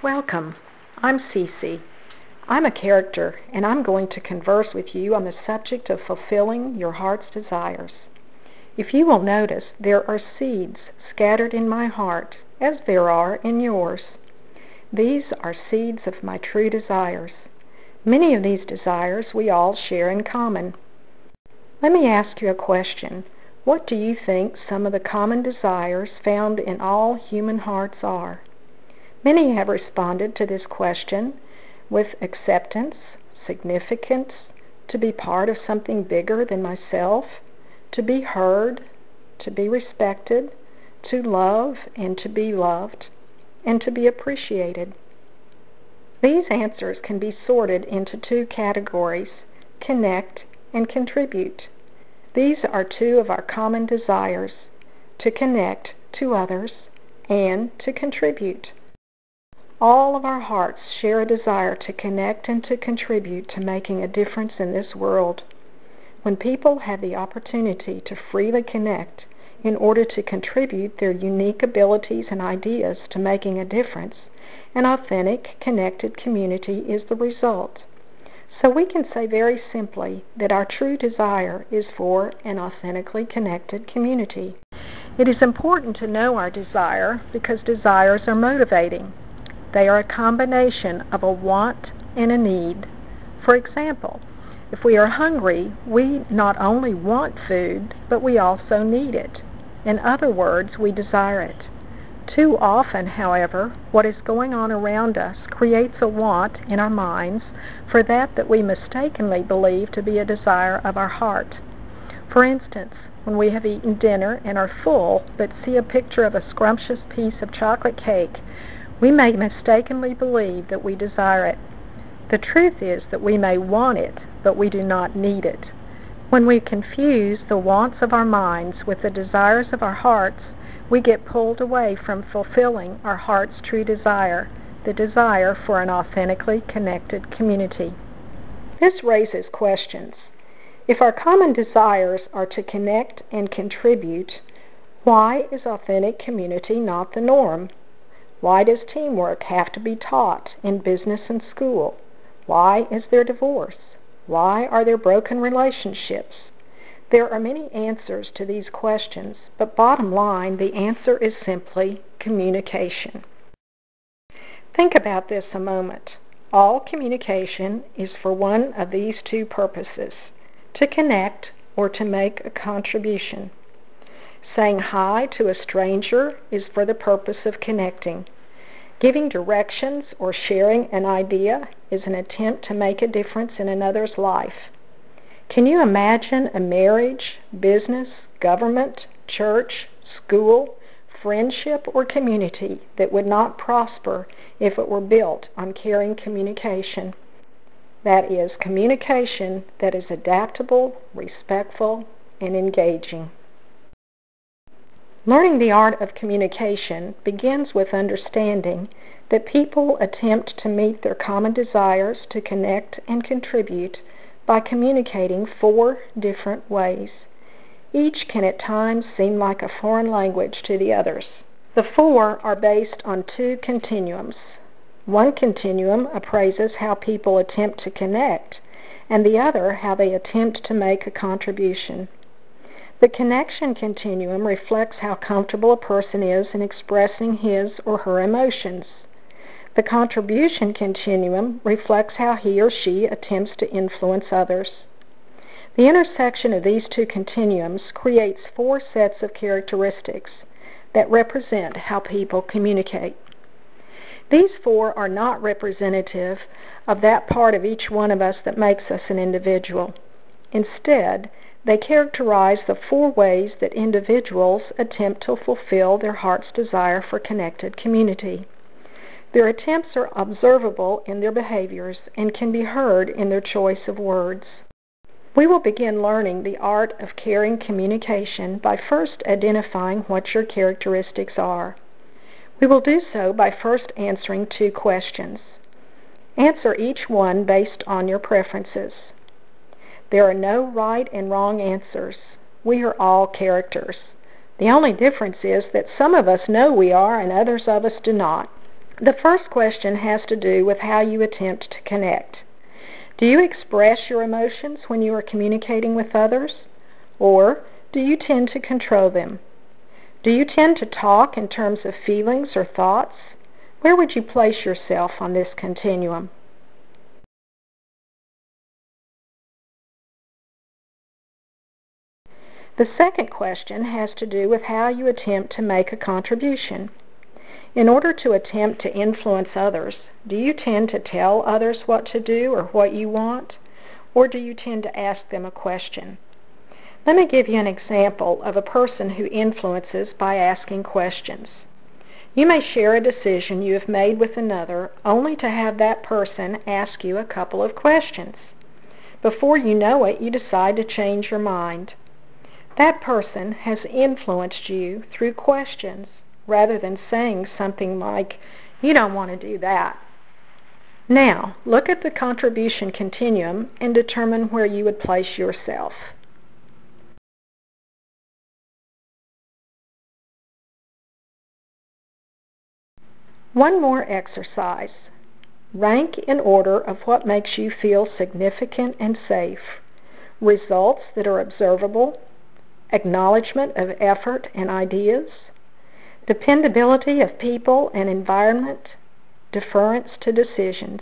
Welcome. I'm Cece. I'm a character, and I'm going to converse with you on the subject of fulfilling your heart's desires. If you will notice, there are seeds scattered in my heart, as there are in yours. These are seeds of my true desires. Many of these desires we all share in common. Let me ask you a question. What do you think some of the common desires found in all human hearts are? Many have responded to this question with acceptance, significance, to be part of something bigger than myself, to be heard, to be respected, to love and to be loved, and to be appreciated. These answers can be sorted into two categories: connect and contribute. These are two of our common desires: to connect to others and to contribute. All of our hearts share a desire to connect and to contribute to making a difference in this world. When people have the opportunity to freely connect in order to contribute their unique abilities and ideas to making a difference, an authentic, connected community is the result. So we can say very simply that our true desire is for an authentically connected community. It is important to know our desire because desires are motivating. They are a combination of a want and a need. For example, if we are hungry, we not only want food, but we also need it. In other words, we desire it. Too often, however, what is going on around us creates a want in our minds for that we mistakenly believe to be a desire of our heart. For instance, when we have eaten dinner and are full but see a picture of a scrumptious piece of chocolate cake, we may mistakenly believe that we desire it. The truth is that we may want it, but we do not need it. When we confuse the wants of our minds with the desires of our hearts, we get pulled away from fulfilling our heart's true desire, the desire for an authentically connected community. This raises questions. If our common desires are to connect and contribute, why is authentic community not the norm? Why does teamwork have to be taught in business and school? Why is there divorce? Why are there broken relationships? There are many answers to these questions, but bottom line, the answer is simply communication. Think about this a moment. All communication is for one of these two purposes: to connect or to make a contribution. Saying hi to a stranger is for the purpose of connecting. Giving directions or sharing an idea is an attempt to make a difference in another's life. Can you imagine a marriage, business, government, church, school, friendship, or community that would not prosper if it were built on caring communication? That is, communication that is adaptable, respectful, and engaging. Learning the art of communication begins with understanding that people attempt to meet their common desires to connect and contribute by communicating 4 different ways. Each can at times seem like a foreign language to the others. The 4 are based on 2 continuums. One continuum appraises how people attempt to connect, and the other how they attempt to make a contribution. The connection continuum reflects how comfortable a person is in expressing his or her emotions. The contribution continuum reflects how he or she attempts to influence others. The intersection of these 2 continuums creates 4 sets of characteristics that represent how people communicate. These 4 are not representative of that part of each one of us that makes us an individual. Instead, they characterize the 4 ways that individuals attempt to fulfill their heart's desire for connected community. Their attempts are observable in their behaviors and can be heard in their choice of words. We will begin learning the art of caring communication by first identifying what your characteristics are. We will do so by first answering 2 questions. Answer each one based on your preferences. There are no right and wrong answers. We are all characters. The only difference is that some of us know we are and others of us do not. The first question has to do with how you attempt to connect. Do you express your emotions when you are communicating with others, or do you tend to control them? Do you tend to talk in terms of feelings or thoughts? Where would you place yourself on this continuum? The second question has to do with how you attempt to make a contribution. In order to attempt to influence others, do you tend to tell others what to do or what you want, or do you tend to ask them a question? Let me give you an example of a person who influences by asking questions. You may share a decision you have made with another only to have that person ask you a couple of questions. Before you know it, you decide to change your mind. That person has influenced you through questions rather than saying something like, "You don't want to do that." Now, look at the contribution continuum and determine where you would place yourself. One more exercise. Rank in order of what makes you feel significant and safe. Results that are observable, acknowledgement of effort and ideas, dependability of people and environment, deference to decisions.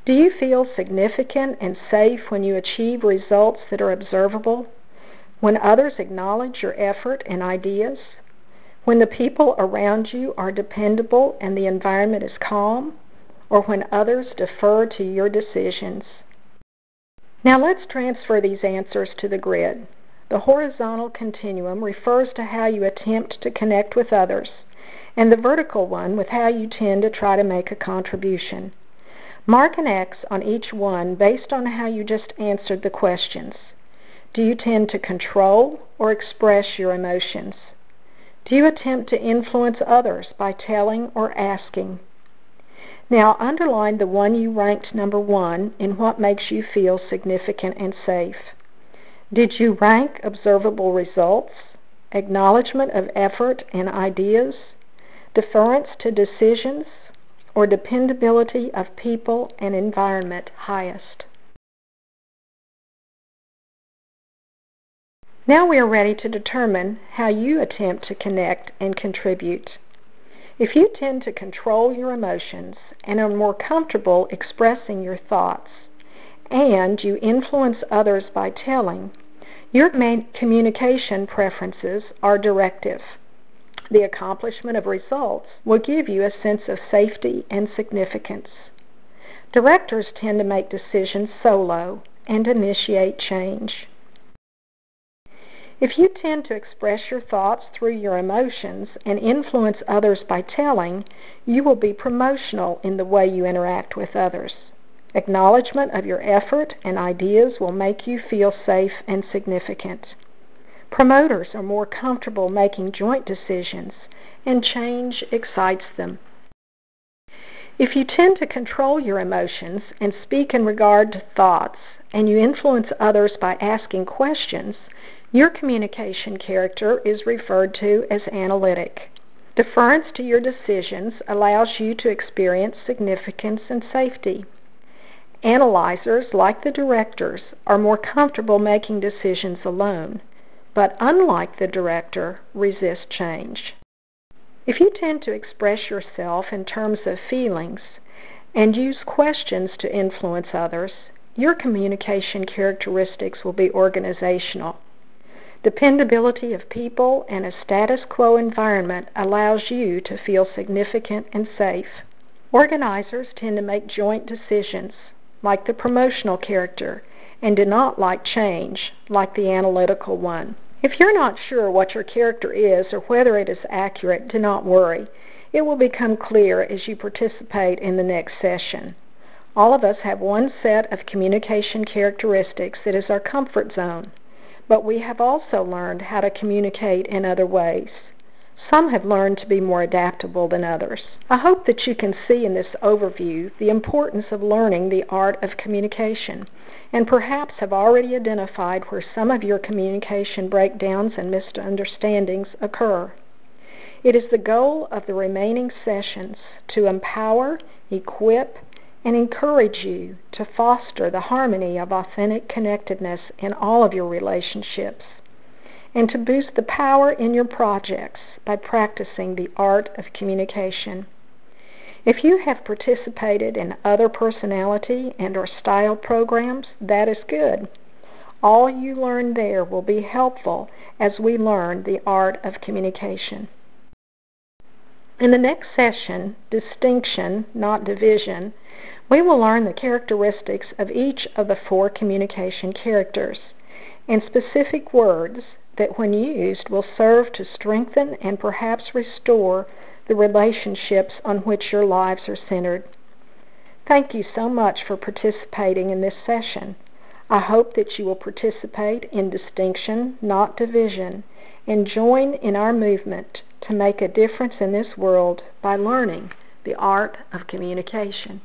Do you feel significant and safe when you achieve results that are observable, when others acknowledge your effort and ideas, when the people around you are dependable and the environment is calm, or when others defer to your decisions? Now let's transfer these answers to the grid. The horizontal continuum refers to how you attempt to connect with others, and the vertical one with how you tend to try to make a contribution. Mark an X on each one based on how you just answered the questions. Do you tend to control or express your emotions? Do you attempt to influence others by telling or asking? Now underline the one you ranked number 1 in what makes you feel significant and safe. Did you rank observable results, acknowledgement of effort and ideas, deference to decisions, or dependability of people and environment highest? Now we are ready to determine how you attempt to connect and contribute. If you tend to control your emotions and are more comfortable expressing your thoughts, and you influence others by telling, your main communication preferences are directive. The accomplishment of results will give you a sense of safety and significance. Directors tend to make decisions solo and initiate change. If you tend to express your thoughts through your emotions and influence others by telling, you will be promotional in the way you interact with others. Acknowledgement of your effort and ideas will make you feel safe and significant. Promoters are more comfortable making joint decisions, and change excites them. If you tend to control your emotions and speak in regard to thoughts, and you influence others by asking questions, your communication character is referred to as analytic. Deference to your decisions allows you to experience significance and safety. Analyzers, like the directors, are more comfortable making decisions alone, but unlike the director, resist change. If you tend to express yourself in terms of feelings and use questions to influence others, your communication characteristics will be organizational. Dependability of people and a status quo environment allows you to feel significant and safe. Organizers tend to make joint decisions, like the promotional character, and do not like change, like the analytical one. If you're not sure what your character is or whether it is accurate, do not worry. It will become clear as you participate in the next session. All of us have one set of communication characteristics that is our comfort zone, but we have also learned how to communicate in other ways. Some have learned to be more adaptable than others. I hope that you can see in this overview the importance of learning the art of communication, and perhaps have already identified where some of your communication breakdowns and misunderstandings occur. It is the goal of the remaining sessions to empower, equip, and encourage you to foster the harmony of authentic connectedness in all of your relationships, and to boost the power in your projects by practicing the art of communication. If you have participated in other personality and/or style programs, that is good. All you learn there will be helpful as we learn the art of communication. In the next session, Distinction, Not Division, we will learn the characteristics of each of the 4 communication characters and specific words that when used will serve to strengthen and perhaps restore the relationships on which your lives are centered. Thank you so much for participating in this session. I hope that you will participate in Distinction, Not Division, and join in our movement to make a difference in this world by learning the art of communication.